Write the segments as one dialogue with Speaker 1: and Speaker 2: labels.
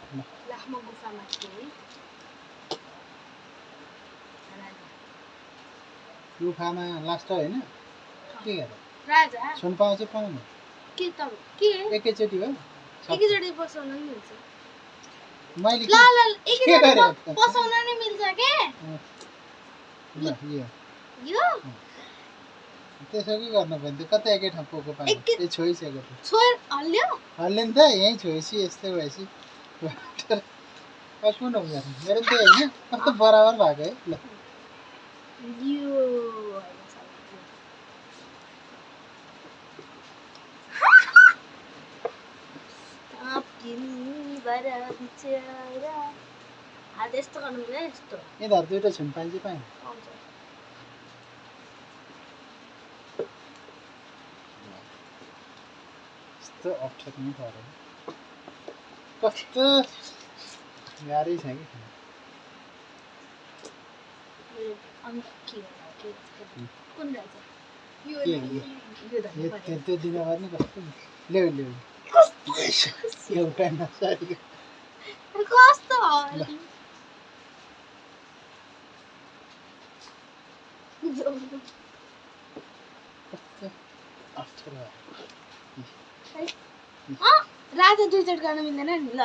Speaker 1: लाखमा गुफामा थिए
Speaker 2: गुफामा लास्ट होइन के गर
Speaker 1: राजा
Speaker 2: सुन पाउँछ पाउनु
Speaker 1: के त के
Speaker 2: एकैचोटि हो
Speaker 1: एकैचोटि पसाउन नि मिल्छ
Speaker 2: मैले
Speaker 1: ल ल एकैचोटि पसाउन नि मिल्छ के
Speaker 2: ल
Speaker 1: यो
Speaker 2: त्यसो के गर्नु पर्यो कतै एकै ठाउँ पोको पायो ए छोइसक्यो त
Speaker 1: छोएर हल्ल्यो
Speaker 2: हल्ले नि त यहीँ छोएपछि यस्तै भएपछि कुन हो मेरो त्यही होइन कस्तो बराबर भएको है ल
Speaker 1: यो यस्तो गर्नु मिल्दैन यस्तो
Speaker 2: यिनीहरू दुइटा छुन पाइन्छ पाएँ यस्तो अप्ठ्यारो नि पऱ्यो कस्तो गाह्रै छ कि
Speaker 1: कुन राजा
Speaker 2: त्यो दिन गर्ने कस्तो ल्याउ ल्याउ एउटा नसरी
Speaker 1: कस्तो
Speaker 2: अप्ठ्यारो
Speaker 1: राजा दुईचोटि गर्न मिल्दैन नि ल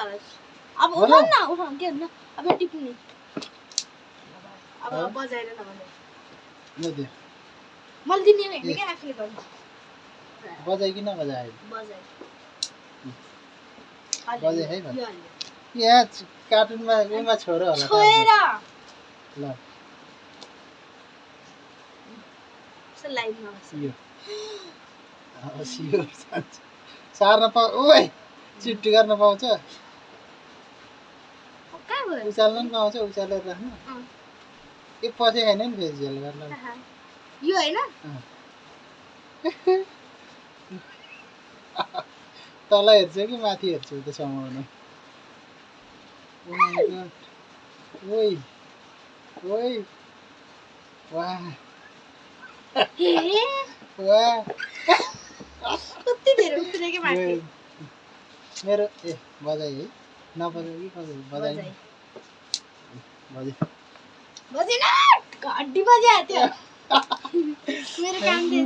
Speaker 1: अब उठाउनु न उठाउनु के हुन्छ अब टिप्ने अब बजाएर नभने मैले दिने होइन क्या आफूले गर्नु
Speaker 2: बजाइ कि नबजायो
Speaker 1: बजाए
Speaker 2: बजाइ है यहाँ कार्टुनमा उमा छोरो होला
Speaker 1: छोएर
Speaker 2: ल
Speaker 1: लाइभमा
Speaker 2: सार्न पाउ ओइ चिट्टी गर्न पाउँछ उचाल्न पनि पाउँछ उचालेर राख्नु ए पछि खाइन नि फेरि झेल गर्न
Speaker 1: यो होइन
Speaker 2: तल हेर्छु कि माथि हेर्छु त समाउनु ओइ ओइ वाह वाह
Speaker 1: कति धेरै उठ्ने के माथि
Speaker 2: मेरो ए बजाइ है नबजाउ कि बजाइ बजाइ
Speaker 1: बजेन घड्डी बजायो त्यो मेरो काम थियो